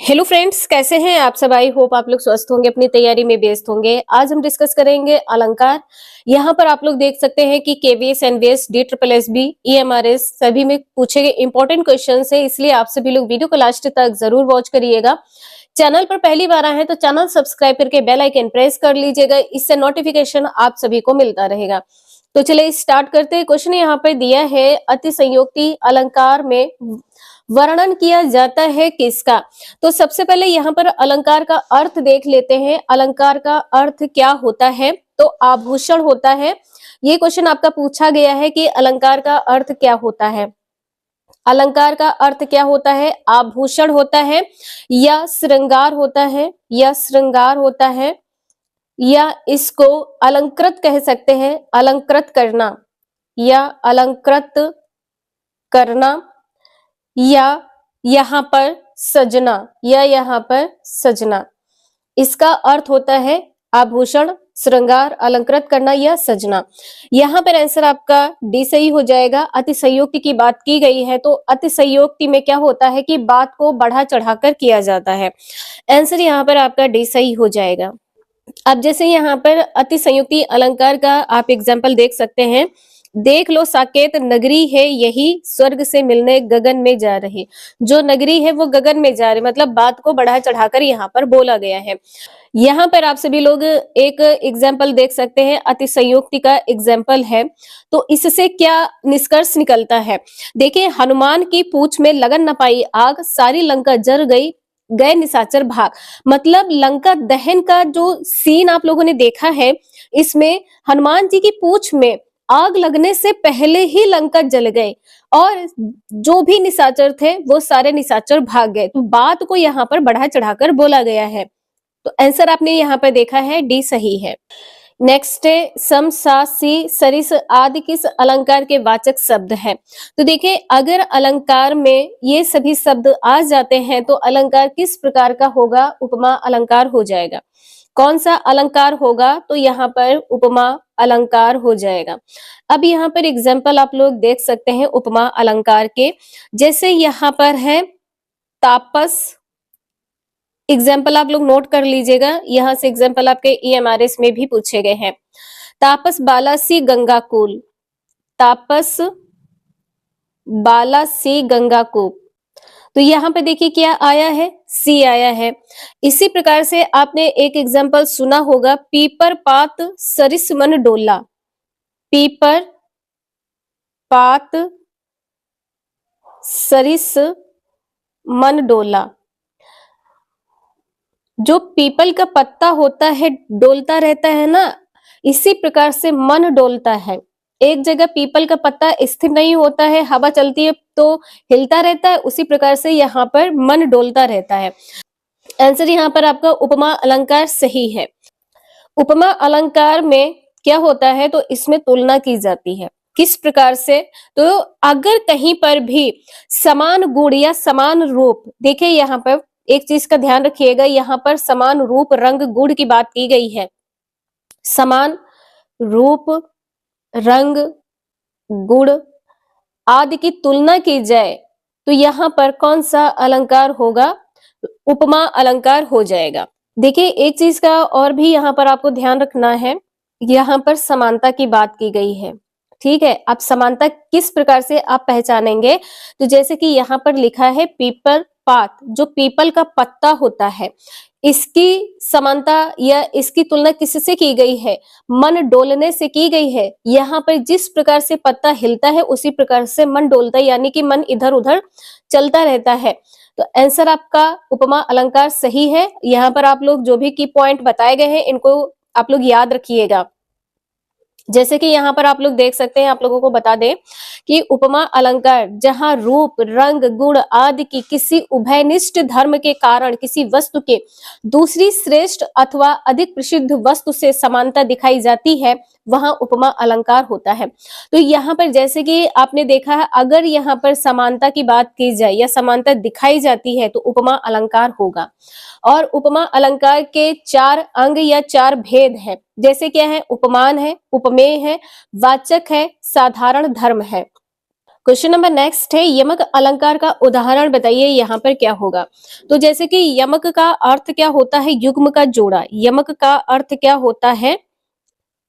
Hello friends, कैसे हैं आप सब। आई होप आप लोग स्वस्थ होंगे, अपनी तैयारी में व्यस्त होंगे। आज हम डिस्कस करेंगे अलंकार। यहाँ पर आप लोग देख सकते हैं कि केवीएस, एनवीएस, DSSB, EMRS सभी में पूछे गए इंपॉर्टेंट क्वेश्चन है, इसलिए आप सभी लोग वीडियो को लास्ट तक जरूर वॉच करिएगा। चैनल पर पहली बार आए हैं तो चैनल सब्सक्राइब करके बेल आइकन प्रेस कर लीजिएगा, इससे नोटिफिकेशन आप सभी को मिलता रहेगा। तो चलिए स्टार्ट करते हैं। क्वेश्चन यहाँ पर दिया है, अति संयोक्ति अलंकार में वर्णन किया जाता है किसका। तो सबसे पहले यहाँ पर अलंकार का अर्थ देख लेते हैं। अलंकार का अर्थ क्या होता है, तो आभूषण होता है। ये क्वेश्चन आपका पूछा गया है कि अलंकार का अर्थ क्या होता है। अलंकार का अर्थ क्या होता है, आभूषण होता है या श्रृंगार होता है, या इसको अलंकृत कह सकते हैं, अलंकृत करना या अलंकृत करना, या यहाँ पर सजना, इसका अर्थ होता है आभूषण, श्रृंगार, अलंकृत करना या सजना। यहाँ पर आंसर आपका डी सही हो जाएगा। अतिशयोक्ति की बात की गई है, तो अतिशयोक्ति में क्या होता है कि बात को बढ़ा चढ़ाकर किया जाता है। आंसर यहाँ पर आपका डी सही हो जाएगा। अब जैसे यहाँ पर अतिशयोक्ति अलंकार का आप एग्जाम्पल देख सकते हैं। देख लो साकेत नगरी है यही, स्वर्ग से मिलने गगन में जा रही। जो नगरी है वो गगन में जा रही, मतलब बात को बढ़ा चढ़ाकर यहाँ पर बोला गया है। यहाँ पर आप सभी लोग एक एग्जाम्पल देख सकते हैं, अतिशयोक्ति का एग्जाम्पल है। तो इससे क्या निष्कर्ष निकलता है, देखिए, हनुमान की पूंछ में लगन न पाई आग, सारी लंका जल गई, गए निशाचर भाग। मतलब लंका दहन का जो सीन आप लोगों ने देखा है, इसमें हनुमान जी की पूंछ में आग लगने से पहले ही लंका जल गए और जो भी निशाचर थे वो सारे निशाचर भाग गए। तो बात को यहाँ पर बढ़ा चढ़ाकर बोला गया है। तो आंसर आपने यहाँ पर देखा है, डी सही है। नेक्स्ट है, सम, सा, सी, सरिस आदि किस अलंकार के वाचक शब्द है। तो देखिए, अगर अलंकार में ये सभी शब्द आ जाते हैं तो अलंकार किस प्रकार का होगा, उपमा अलंकार हो जाएगा। कौन सा अलंकार होगा, तो यहाँ पर उपमा अलंकार हो जाएगा। अब यहाँ पर एग्जाम्पल आप लोग देख सकते हैं उपमा अलंकार के। जैसे यहाँ पर है तापस, एग्जाम्पल आप लोग नोट कर लीजिएगा, यहाँ से एग्जाम्पल आपके EMRS में भी पूछे गए हैं। तापस बाला सी गंगा कूल, तापस बाला सी गंगा कूप। तो यहाँ पे देखिए क्या आया है, सी आया है। इसी प्रकार से आपने एक एग्जाम्पल सुना होगा, पीपर पात सरिस मन डोला, पीपर पात सरिस मन डोला। जो पीपल का पत्ता होता है डोलता रहता है ना, इसी प्रकार से मन डोलता है। एक जगह पीपल का पत्ता स्थिर नहीं होता है, हवा चलती है तो हिलता रहता है, उसी प्रकार से यहाँ पर मन डोलता रहता है। आंसर यहाँ पर आपका उपमा अलंकार सही है। उपमा अलंकार में क्या होता है, तो इसमें तुलना की जाती है। किस प्रकार से, तो अगर कहीं पर भी समान गुण या समान रूप, देखिए यहाँ पर एक चीज का ध्यान रखिएगा, यहाँ पर समान रूप रंग गुण की बात की गई है। समान रूप रंग गुण आदि की तुलना की जाए तो यहाँ पर कौन सा अलंकार होगा, उपमा अलंकार हो जाएगा। देखिए, एक चीज का और भी यहाँ पर आपको ध्यान रखना है, यहाँ पर समानता की बात की गई है। ठीक है, आप समानता किस प्रकार से आप पहचानेंगे, तो जैसे कि यहाँ पर लिखा है पीपल पात, जो पीपल का पत्ता होता है, इसकी समानता या इसकी तुलना किससे की गई है, मन डोलने से की गई है। यहाँ पर जिस प्रकार से पत्ता हिलता है उसी प्रकार से मन डोलता है, यानी कि मन इधर उधर चलता रहता है। तो आंसर आपका उपमा अलंकार सही है। यहाँ पर आप लोग जो भी की पॉइंट बताए गए हैं इनको आप लोग याद रखिएगा। जैसे कि यहाँ पर आप लोग देख सकते हैं, आप लोगों को बता दें कि उपमा अलंकार जहां रूप रंग गुण आदि की किसी उभयनिष्ठ धर्म के कारण किसी वस्तु के दूसरी श्रेष्ठ अथवा अधिक प्रसिद्ध वस्तु से समानता दिखाई जाती है, वहां उपमा अलंकार होता है। तो यहाँ पर जैसे कि आपने देखा है, अगर यहाँ पर समानता की बात की जाए या समानता दिखाई जाती है तो उपमा अलंकार होगा। और उपमा अलंकार के 4 अंग या 4 भेद है। जैसे क्या है, उपमान है, उपमेय है, वाचक है, साधारण धर्म है। क्वेश्चन नंबर नेक्स्ट है, यमक अलंकार का उदाहरण बताइए, यहाँ पर क्या होगा। तो जैसे कि यमक का अर्थ क्या होता है, युग्म का जोड़ा। यमक का अर्थ क्या होता है,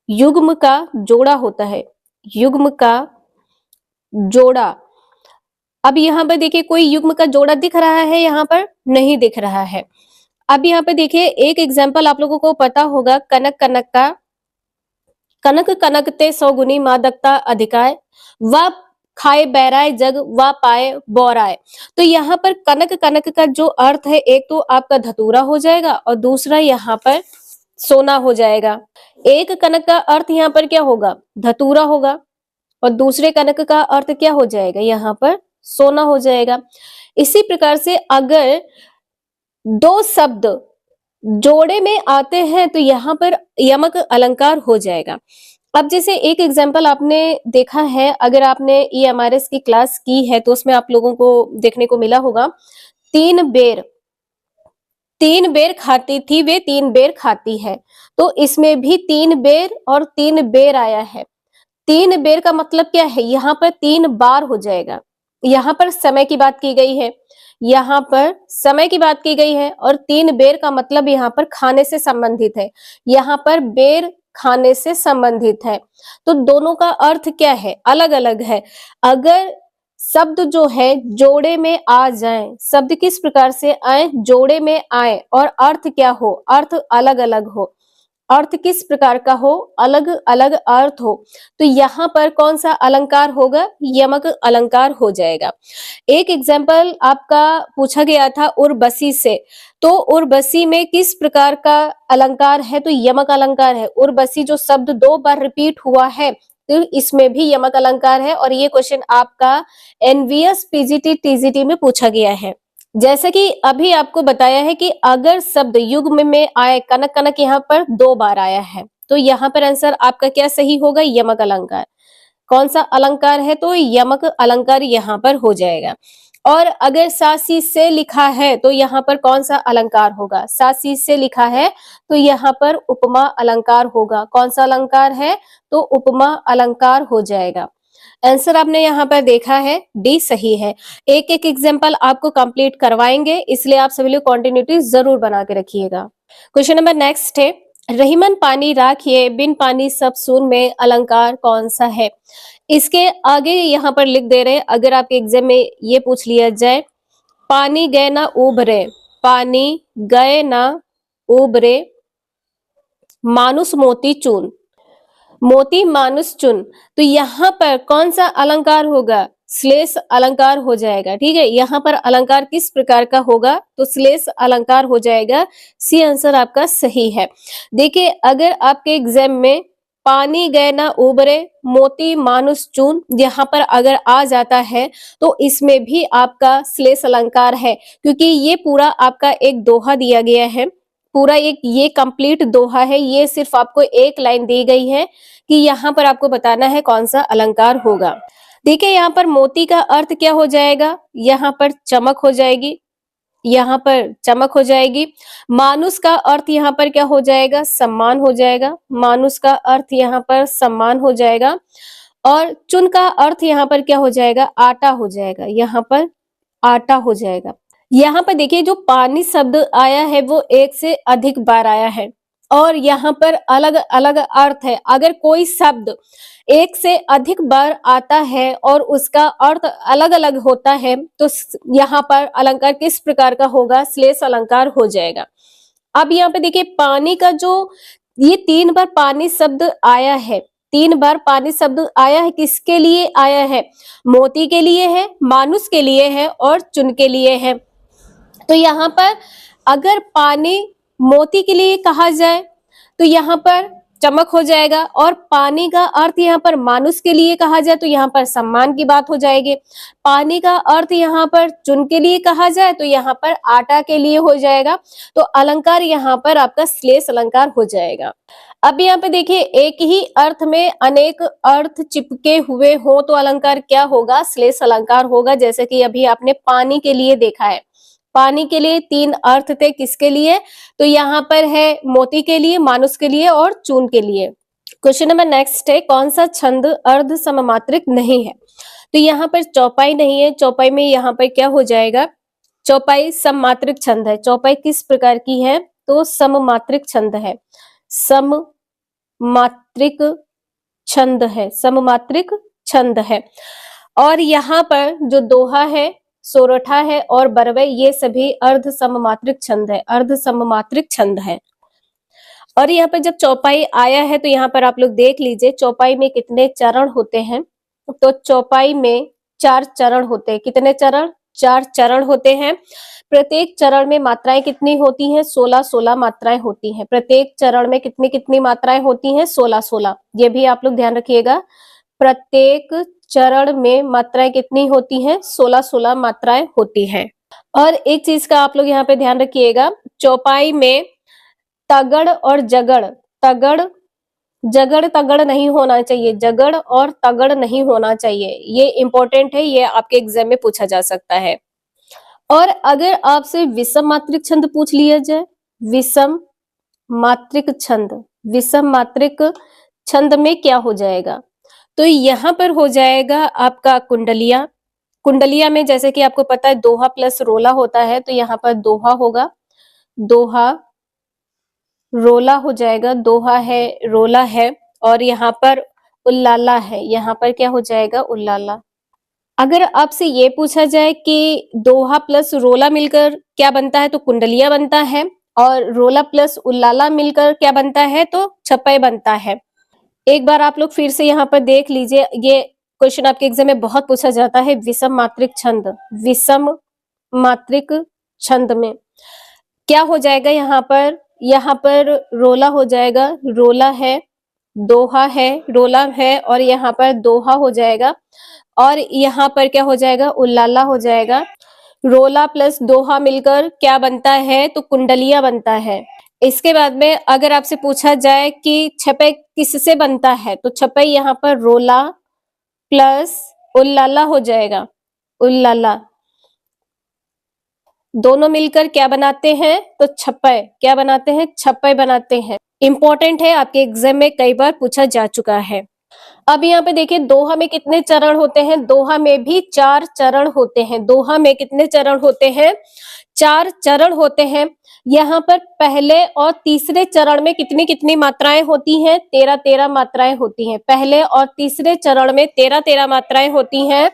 युग्म का जोड़ा होता है, युग्म का जोड़ा। अब यहाँ पर देखिए कोई युग्म का जोड़ा दिख रहा है, यहाँ पर नहीं दिख रहा है। अब यहाँ पे देखिए एक एग्जाम्पल आप लोगों को पता होगा, कनक कनक का, कनक कनकते सौगुनी मादकता अधिकाय, व खाए बैराय जग व पाए बौराय। तो यहाँ पर कनक कनक का जो अर्थ है, एक तो आपका धतूरा हो जाएगा और दूसरा यहाँ पर सोना हो जाएगा। एक कनक का अर्थ यहाँ पर क्या होगा, धतूरा होगा, और दूसरे कनक का अर्थ क्या हो जाएगा, यहाँ पर सोना हो जाएगा। इसी प्रकार से अगर दो शब्द जोड़े में आते हैं तो यहाँ पर यमक अलंकार हो जाएगा। अब जैसे एक एग्जाम्पल आपने देखा है, अगर आपने EMRS की क्लास की है तो उसमें आप लोगों को देखने को मिला होगा, तीन बेर खाती थी वे, तीन बेर खाती है। तो इसमें भी तीन बेर और तीन बेर आया है। तीन बेर का मतलब क्या है, यहाँ पर 3 बार हो जाएगा। यहाँ पर समय की बात की गई है, यहाँ पर समय की बात की गई है, और 3 बेर का मतलब यहाँ पर खाने से संबंधित है, यहाँ पर बेर खाने से संबंधित है। तो दोनों का अर्थ क्या है, अलग अलग है। अगर शब्द जो है जोड़े में आ जाए, शब्द किस प्रकार से आए, जोड़े में आए, और अर्थ क्या हो, अर्थ अलग अलग हो, अर्थ किस प्रकार का हो, अलग अलग अर्थ हो, तो यहाँ पर कौन सा अलंकार होगा, यमक अलंकार हो जाएगा। एक एग्जाम्पल आपका पूछा गया था उर्वशी से, तो उर्वशी में किस प्रकार का अलंकार है, तो यमक अलंकार है। उर्वशी जो शब्द 2 बार रिपीट हुआ है, तो इसमें भी यमक अलंकार है, और ये क्वेश्चन आपका NVS PGT TGT में पूछा गया है। जैसे कि अभी आपको बताया है कि अगर शब्द युग्म में आए, कनक कनक यहाँ पर 2 बार आया है, तो यहाँ पर आंसर आपका क्या सही होगा, यमक अलंकार। कौन सा अलंकार है, तो यमक अलंकार यहाँ पर हो जाएगा। और अगर सासी से लिखा है तो यहाँ पर कौन सा अलंकार होगा, सासी से लिखा है तो यहाँ पर उपमा अलंकार होगा। कौन सा अलंकार है, तो उपमा अलंकार हो जाएगा। आंसर आपने यहाँ पर देखा है, डी सही है। एक एक एग्जाम्पल आपको कंप्लीट करवाएंगे, इसलिए आप सभी लोग कंटिन्यूटी जरूर बना के रखिएगा। क्वेश्चन नंबर नेक्स्ट है, रहीमन पानी राखिए बिन पानी सब सून में अलंकार कौन सा है। इसके आगे यहाँ पर लिख दे रहे, अगर आपके एग्जाम में ये पूछ लिया जाए, पानी गए ना उबरे, पानी गए ना उबरे मानुष मोती चून, मोती मानुष चुन, तो यहाँ पर कौन सा अलंकार होगा, श्लेष अलंकार हो जाएगा। ठीक है, यहाँ पर अलंकार किस प्रकार का होगा, तो श्लेष अलंकार हो जाएगा। सी आंसर आपका सही है। देखिए अगर आपके एग्जाम में पानी गए ना उबरे मोती मानुष चून यहाँ पर अगर आ जाता है तो इसमें भी आपका श्लेष अलंकार है, क्योंकि ये पूरा आपका एक दोहा दिया गया है, पूरा एक ये कंप्लीट दोहा है। ये सिर्फ आपको एक लाइन दी गई है कि यहाँ पर आपको बताना है कौन सा अलंकार होगा। देखिए यहाँ पर मोती का अर्थ क्या हो जाएगा, यहाँ पर चमक हो जाएगी, यहाँ पर चमक हो जाएगी। मानुष का अर्थ यहाँ पर क्या हो जाएगा, सम्मान हो जाएगा। मानुष का अर्थ यहाँ पर सम्मान हो जाएगा। और चुन का अर्थ यहाँ पर क्या हो जाएगा, आटा हो जाएगा, यहाँ पर आटा हो जाएगा। यहाँ पर देखिए जो पानी शब्द आया है वो एक से अधिक बार आया है, और यहाँ पर अलग अलग अर्थ है। अगर कोई शब्द एक से अधिक बार आता है और उसका अर्थ अलग अलग होता है तो यहाँ पर अलंकार किस प्रकार का होगा, श्लेष अलंकार हो जाएगा। अब यहाँ पे देखिए पानी का जो ये 3 बार पानी शब्द आया है, 3 बार पानी शब्द आया है, किसके लिए आया है, मोती के लिए है, मानुष के लिए है और चुन के लिए है। तो यहाँ पर अगर पानी मोती के लिए कहा जाए तो यहाँ पर चमक हो जाएगा, और पानी का अर्थ यहाँ पर मानुष के लिए कहा जाए तो यहाँ पर सम्मान की बात हो जाएगी। पानी का अर्थ यहाँ पर चुन के लिए कहा जाए तो यहाँ पर आटा के लिए हो जाएगा। तो अलंकार यहाँ पर आपका श्लेष अलंकार हो जाएगा। अब यहाँ पे देखिए एक ही अर्थ में अनेक अर्थ चिपके हुए हो तो अलंकार क्या होगा, श्लेष अलंकार होगा। जैसे कि अभी आपने पानी के लिए देखा है, पानी के लिए 3 अर्थ थे, किसके लिए, तो यहाँ पर है मोती के लिए, मानुष के लिए और चून के लिए। क्वेश्चन नंबर नेक्स्ट है, कौन सा छंद अर्ध सममात्रिक नहीं है। तो यहाँ पर चौपाई नहीं है, चौपाई में यहाँ पर क्या हो जाएगा, चौपाई सममात्रिक छंद है। चौपाई किस प्रकार की है, तो सममात्रिक छंद है, सममात्रिक छंद है, सममात्रिक छंद है। और यहाँ पर जो दोहा है, सोरठा है और बरवई, ये सभी अर्ध सममात्रिक छंद है, अर्ध सममात्रिक छंद है। और यहाँ पर जब चौपाई आया है तो यहाँ पर आप लोग देख लीजिए चौपाई में कितने चरण होते हैं। तो चौपाई में 4 चरण होते हैं। कितने चरण, 4 चरण होते हैं। प्रत्येक चरण में मात्राएं कितनी होती हैं, 16-16 मात्राएं होती हैं। प्रत्येक चरण में कितनी कितनी मात्राएं होती हैं, 16-16। ये भी आप लोग ध्यान रखिएगा, प्रत्येक चरण में मात्राएं कितनी होती हैं, 16-16 मात्राएं होती हैं। और एक चीज का आप लोग यहाँ पे ध्यान रखिएगा, चौपाई में तगड़ और जगड़, तगड़ जगड़ तगड़ नहीं होना चाहिए, जगड़ और तगड़ नहीं होना चाहिए। ये इंपॉर्टेंट है, ये आपके एग्जाम में पूछा जा सकता है। और अगर आपसे विषम मात्रिक छंद पूछ लिया जाए, विषम मात्रिक छंद, विषम मात्रिक छंद में क्या हो जाएगा, तो यहाँ पर हो जाएगा आपका कुंडलिया। कुंडलिया में जैसे कि आपको पता है दोहा प्लस रोला होता है, तो यहाँ पर दोहा होगा, दोहा रोला हो जाएगा, दोहा है, रोला है, और यहाँ पर उल्लाला है, यहाँ पर क्या हो जाएगा, उल्लाला। अगर आपसे ये पूछा जाए कि दोहा प्लस रोला मिलकर क्या बनता है, तो कुंडलिया बनता है, और रोला प्लस उल्लाला मिलकर क्या बनता है, तो छपय बनता है। एक बार आप लोग फिर से यहाँ पर देख लीजिए, ये क्वेश्चन आपके एग्जाम में बहुत पूछा जाता है, विषम मात्रिक छंद, विषम मात्रिक छंद में क्या हो जाएगा, यहाँ पर रोला हो जाएगा, रोला है, दोहा है, रोला है, और यहाँ पर दोहा हो जाएगा, और यहाँ पर क्या हो जाएगा, उल्लाला हो जाएगा। रोला प्लस दोहा मिलकर क्या बनता है, तो कुंडलिया बनता है। इसके बाद में अगर आपसे पूछा जाए कि छपै किससे बनता है, तो छपै यहाँ पर रोला प्लस उल्लाला हो जाएगा, उल्लाला, दोनों मिलकर क्या बनाते हैं, तो छपै, क्या बनाते हैं, छपै बनाते हैं। इंपॉर्टेंट है, आपके एग्जाम में कई बार पूछा जा चुका है। अब यहाँ पे देखिए दोहा में कितने चरण होते हैं, दोहा में भी 4 चरण होते हैं। दोहा में कितने चरण होते हैं, 4 चरण होते हैं। यहाँ पर पहले और तीसरे चरण में कितनी कितनी मात्राएं होती हैं, 13-13 मात्राएं होती हैं। पहले और तीसरे चरण में 13-13 मात्राएं होती हैं।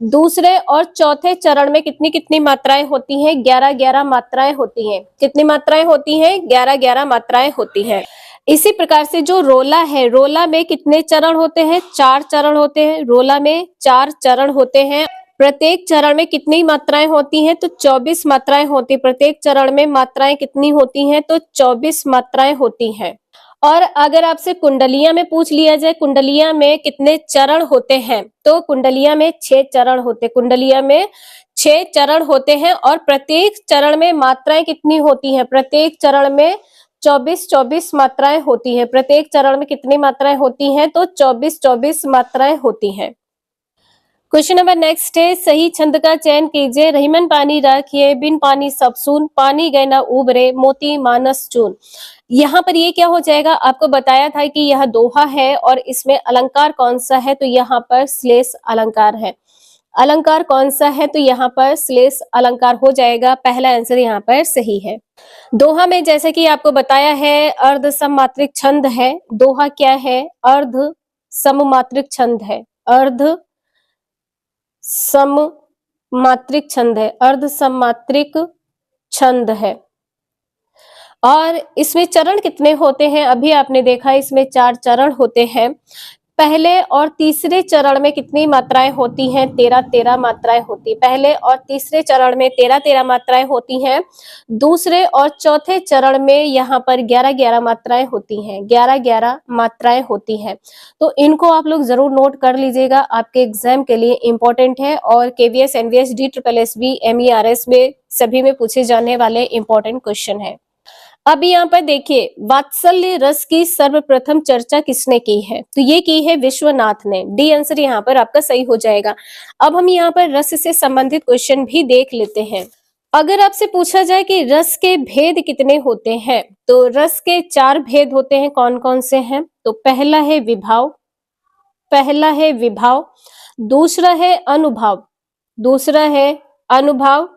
दूसरे और चौथे चरण में कितनी कितनी मात्राएं होती हैं, 11-11 मात्राएं होती हैं। कितनी मात्राएं होती हैं, 11-11 मात्राएं होती हैं। इसी प्रकार से जो रोला है, रोला में कितने चरण होते हैं, 4 चरण होते हैं। रोला में 4 चरण होते हैं। प्रत्येक चरण में कितनी मात्राएं होती हैं, तो 24 मात्राएं होती। प्रत्येक चरण में मात्राएं कितनी होती हैं, तो 24 मात्राएं होती हैं। और अगर आपसे कुंडलिया में पूछ लिया जाए, कुंडलिया में कितने चरण होते हैं, तो कुंडलिया में 6 चरण होते। कुंडलिया में 6 चरण होते हैं, और प्रत्येक चरण में मात्राएं कितनी होती हैं, प्रत्येक चरण में 24-24 मात्राएं होती हैं। प्रत्येक चरण में कितनी मात्राएं होती हैं, तो 24-24 मात्राएं होती हैं। क्वेश्चन नंबर नेक्स्ट है, सही छंद का चयन कीजिए। रहीमन पानी राखिए, बिन पानी सब सून, पानी गए ना उबरे, मोती मानस चून। यहाँ पर ये क्या हो जाएगा, आपको बताया था कि यह दोहा है और इसमें अलंकार कौन सा है, तो यहाँ पर श्लेष अलंकार है। अलंकार कौन सा है, तो यहाँ पर श्लेष अलंकार हो जाएगा। पहला आंसर यहाँ पर सही है। दोहा में जैसे कि आपको बताया है अर्ध सममात्रिक छंद है। दोहा क्या है, अर्ध सममात्रिक छंद है, अर्ध सममात्रिक छंद है, अर्ध सममात्रिक छंद है। और इसमें चरण कितने होते हैं, अभी आपने देखा इसमें 4 चरण होते हैं। पहले और तीसरे चरण में कितनी मात्राएं होती हैं, 13-13 मात्राएं होती। पहले और तीसरे चरण में 13-13 मात्राएं होती हैं। दूसरे और चौथे चरण में यहाँ पर 11-11 मात्राएं होती हैं, 11-11 मात्राएं होती हैं। तो इनको आप लोग जरूर नोट कर लीजिएगा, आपके एग्जाम के लिए इंपॉर्टेंट है, और केवीएस, एनवीएस, DSSB, MERS में सभी में पूछे जाने वाले इंपॉर्टेंट क्वेश्चन है। अब यहाँ पर देखिए, वात्सल्य रस की सर्वप्रथम चर्चा किसने की है, तो ये की है विश्वनाथ ने। डी आंसर यहाँ पर आपका सही हो जाएगा। अब हम यहाँ पर रस से संबंधित क्वेश्चन भी देख लेते हैं। अगर आपसे पूछा जाए कि रस के भेद कितने होते हैं, तो रस के 4 भेद होते हैं। कौन कौन से हैं, तो पहला है विभाव, पहला है विभाव, दूसरा है अनुभव, दूसरा है अनुभव,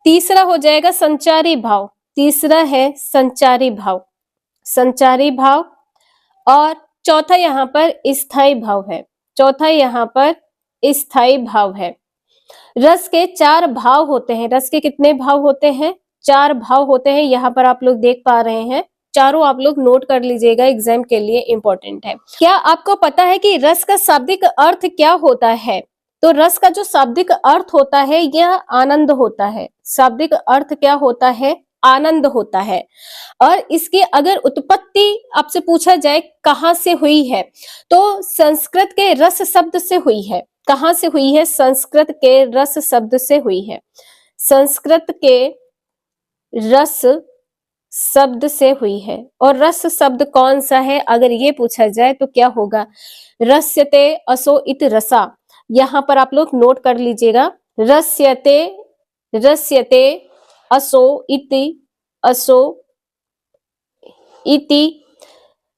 तीसरा हो जाएगा संचारी भाव, तीसरा है संचारी भाव, संचारी भाव, और चौथा यहाँ पर स्थायी भाव है, चौथा यहाँ पर स्थायी भाव है। रस के 4 भाव होते हैं, रस के कितने भाव होते हैं? 4 भाव होते हैं, यहाँ पर आप लोग देख पा रहे हैं, चारों आप लोग नोट कर लीजिएगा, एग्जाम के लिए इंपॉर्टेंट है। क्या आपको पता है कि रस का शाब्दिक अर्थ क्या होता है? तो रस का जो शाब्दिक अर्थ होता है यह आनंद होता है, शाब्दिक अर्थ क्या होता है? आनंद होता है। और इसकी अगर उत्पत्ति आपसे पूछा जाए कहाँ से हुई है, तो संस्कृत के रस शब्द से हुई है। कहाँ से हुई है? संस्कृत के रस शब्द से हुई है, संस्कृत के रस शब्द से हुई है। और रस शब्द कौन सा है अगर ये पूछा जाए तो क्या होगा? रस्यते असो इत रसा, यहाँ पर आप लोग नोट कर लीजिएगा, रस्यते, रस्यते असो इति, असो इति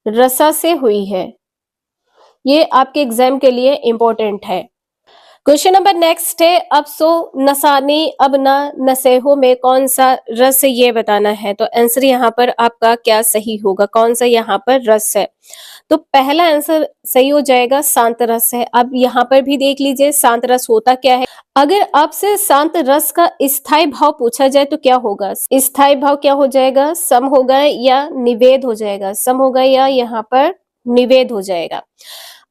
रसा से हुई है। ये आपके एग्जाम के लिए इंपॉर्टेंट है। क्वेश्चन नंबर नेक्स्ट है, अब सो नसानी अब न नसेहो में कौन सा रस है ये बताना है। तो आंसर यहाँ पर आपका क्या सही होगा, कौन सा यहाँ पर रस है? तो पहला आंसर सही हो जाएगा शांत रस है। अब यहाँ पर भी देख लीजिए शांत रस होता क्या है। अगर आपसे शांत रस का स्थायी भाव पूछा जाए तो क्या होगा? स्थायी भाव क्या हो जाएगा? सम होगा या निवेद हो जाएगा, सम होगा या यहाँ पर निवेद हो जाएगा।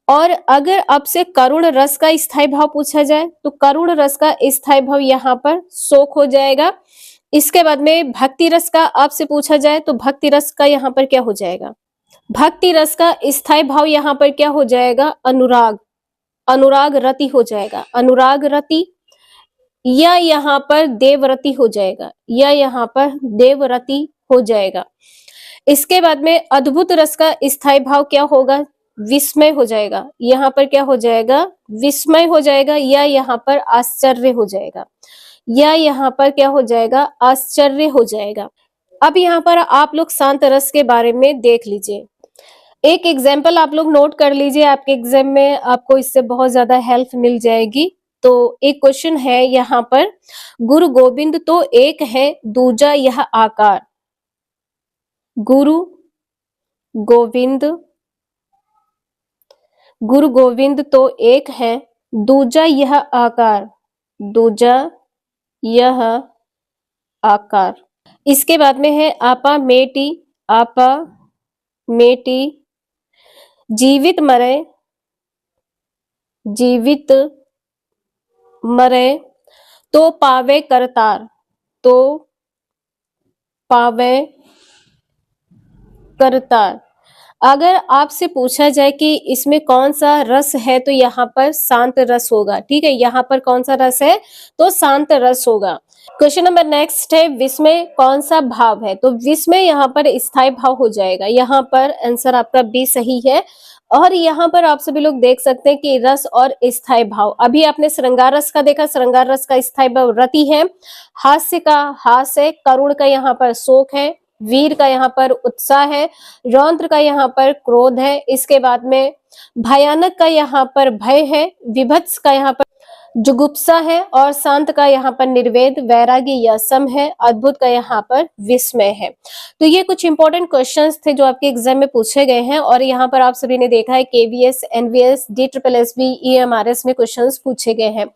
और अगर आपसे करुण रस का स्थायी भाव पूछा जाए तो करुण रस का स्थायी भाव यहाँ पर शोक हो जाएगा। इसके बाद में भक्ति रस का आपसे पूछा जाए तो भक्ति रस का यहाँ पर क्या हो जाएगा? भक्ति रस का स्थायी भाव यहाँ पर क्या हो जाएगा? अनुराग, अनुराग रति हो जाएगा, अनुराग रति, या यहाँ पर देवरति हो जाएगा, या यहाँ पर देवरति हो जाएगा। इसके बाद में अद्भुत रस का स्थायी भाव क्या होगा? विस्मय हो जाएगा, यहाँ पर क्या हो जाएगा? विस्मय हो जाएगा, या यहाँ पर आश्चर्य हो जाएगा, या यहाँ पर क्या हो जाएगा? आश्चर्य हो जाएगा। अब यहाँ पर आप लोग शांत रस के बारे में देख लीजिए, एक एग्जाम्पल आप लोग नोट कर लीजिए, आपके एग्जाम में आपको इससे बहुत ज्यादा हेल्प मिल जाएगी। तो एक क्वेश्चन है यहाँ पर, गुरु गोविंद तो एक है दूजा यह आकार, गुरु गोविंद, गुरु गोविंद तो एक है दूजा यह आकार, दूजा यह आकार। इसके बाद में है आपा मेटी, आपा मेटी, जीवित मरे, जीवित मरे, तो पावे करतार, तो पावे करतार। अगर आपसे पूछा जाए कि इसमें कौन सा रस है तो यहाँ पर शांत रस होगा, ठीक है, यहाँ पर कौन सा रस है? तो शांत रस होगा। क्वेश्चन नंबर नेक्स्ट है, विस्मय कौन सा भाव है? तो विस्मय यहाँ पर स्थायी भाव हो जाएगा, यहाँ पर आंसर आपका बी सही है। और यहाँ पर आप सभी लोग देख सकते हैं कि रस और स्थायी भाव, अभी आपने श्रृंगार रस का देखा, श्रृंगार रस का स्थायी भाव रति है, हास्य का हास्य, करुण का यहाँ पर शोक है, वीर का यहाँ पर उत्साह है, रौद्र का यहाँ पर क्रोध है, इसके बाद में भयानक का यहाँ पर भय है, विभत्स का यहाँ पर जुगुप्सा है, और शांत का यहाँ पर निर्वेद वैरागी या सम है, अद्भुत का यहाँ पर विस्मय है। तो ये कुछ इंपॉर्टेंट क्वेश्चंस थे जो आपके एग्जाम में पूछे गए हैं। और यहाँ पर आप सभी ने देखा है केवीएस, एनवीएस, DSSB, EMRS में क्वेश्चंस पूछे गए हैं।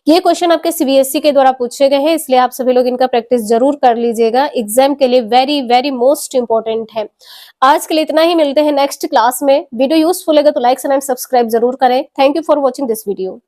ये क्वेश्चन आपके CBSE के द्वारा पूछे गए हैं, इसलिए आप सभी लोग इनका प्रैक्टिस जरूर कर लीजिएगा, एग्जाम के लिए वेरी वेरी मोस्ट इंपॉर्टेंट है। आज के लिए इतना ही, मिलते हैं नेक्स्ट क्लास में। वीडियो यूजफुल लगे तो लाइक एंड सब्सक्राइब जरूर करें। Thank you for watching this video.